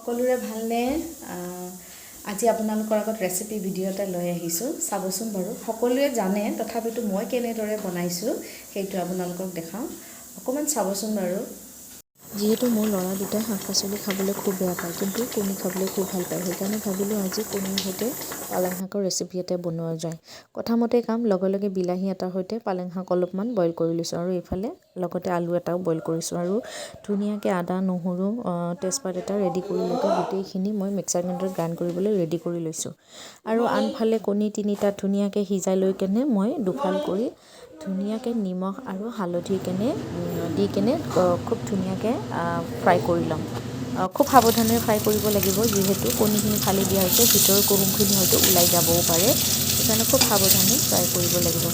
সকলোৰে ভালনে আজি আপোনালোকৰ আগত ৰেচিপি ভিডিঅ' এটা লৈ আহিছোঁ চাবচোন বাৰু সকলোৱে জানে তথাপিতো মই কেনেদৰে বনাইছোঁ সেইটো আপোনালোকক দেখাওঁ অকমান চাবচোন বাৰু যেহেতু মোৰ ল'ৰা দুটাই শাক-পাচলি খাবলৈ খুব বেয়া পায় কিন্তু কণী খাবলৈ খুব ভাল পায় সেইকাৰণে ভাবিলোঁ আজি কণীৰ সৈতে পালেং শাকৰ ৰেচিপি এটা বনোৱা যায় কথামতে কাম লগে লগে বিলাহী এটাৰ সৈতে পালেং শাক অলপমান বইল কৰি লৈছোঁ আৰু এইফালে লগতে আলু এটাও বইল কৰিছোঁ আৰু ধুনীয়াকৈ আদা নহৰু তেজপাত এটা ৰেডি কৰি লৈ গোটেইখিনি মই মিক্সাৰ গ্ৰাইণ্ডাৰত গ্ৰাইণ্ড কৰিবলৈ ৰেডি কৰি লৈছোঁ আৰু আনফালে কণী তিনিটা ধুনীয়াকৈ সিজাই লৈ কেনে মই দুফাল কৰি ধুনীয়াকৈ নিমখ আৰু হালধি দি কেনে খুব ধুনীয়াকৈ ফ্ৰাই কৰি ল'ম খুব সাৱধানে ফ্ৰাই কৰিব লাগিব যিহেতু কণীখিনি ফালি দিয়া হৈছে ভিতৰৰ কুহুমখিনি হয়তো ওলাই যাবও পাৰে সেইকাৰণে খুব সাৱধানে ফ্ৰাই কৰিব লাগিব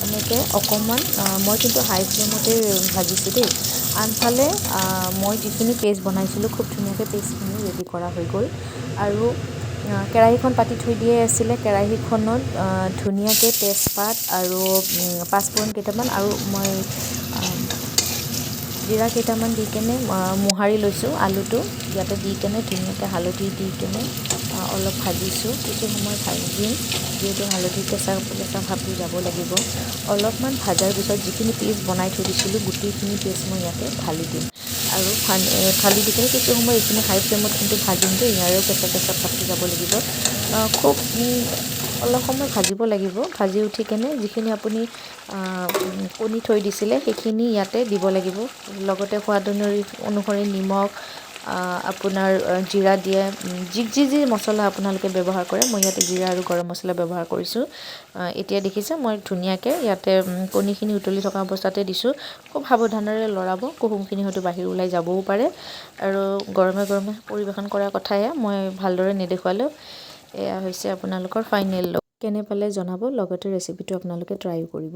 এনেকৈ অকণমান মই কিন্তু হাই ফ্লেমতে ভাজিছোঁ দেই আনফালে মই যিখিনি পেষ্ট বনাইছিলোঁ খুব ধুনীয়াকৈ পেষ্টখিনি ৰেডি কৰা হৈ গ'ল আৰু কেৰাহীখন পাতি থৈ দিয়াই আছিলে কেৰাহীখনত ধুনীয়াকৈ তেজপাত আৰু পাঁচফোৰণ কেইটামান আৰু মই জিৰা কেইটামান দি কেনে মোহাৰি লৈছোঁ আলুটো ইয়াতে দি কেনে ধুনীয়াকৈ হালধি দি কেনে অলপ ভাজিছোঁ কিছু সময় ভাজিম যিহেতু হালধি কেঁচা ভাৱটো যাব লাগিব অলপমান ভাজাৰ পিছত যিখিনি পেষ্ট বনাই থৈ দিছিলোঁ গোটেইখিনি পেষ্ট মই ইয়াতে ঢালি দিম আৰু ঢালি দি কেনে কিছু সময় এইখিনি হাই ফ্লেমত কিন্তু ভাজিম দেই ইয়াৰেও কেঁচা ভাৱটো যাব লাগিব খুব অলপ সময় ভাজিব লাগিব ভাজি উঠি কেনে যিখিনি আপুনি কণী থৈ দিছিলে সেইখিনি ইয়াতে দিব লাগিব লগতে সোৱাদ অনুসৰি নিমখ আপোনাৰ জিৰা দিয়ে যি মছলা আপোনালোকে ব্যৱহাৰ কৰে মই ইয়াতে জিৰা আৰু গৰম মছলা ব্যৱহাৰ কৰিছোঁ এতিয়া দেখিছে মই ধুনীয়াকৈ ইয়াতে কণীখিনি উতলি থকা অৱস্থাতে দিছোঁ খুব সাৱধানেৰে লৰাব কুহুমখিনি হয়তো বাহিৰ ওলাই যাবও পাৰে আৰু গৰমে গৰমে পৰিৱেশন কৰাৰ কথাহে মই ভালদৰে নেদেখুৱালেও এয়া হৈছে আপোনালোকৰ ফাইনেল লুক কেনে পালে জনাব লগতে ৰেচিপিটো আপোনালোকে ট্ৰাইও কৰিব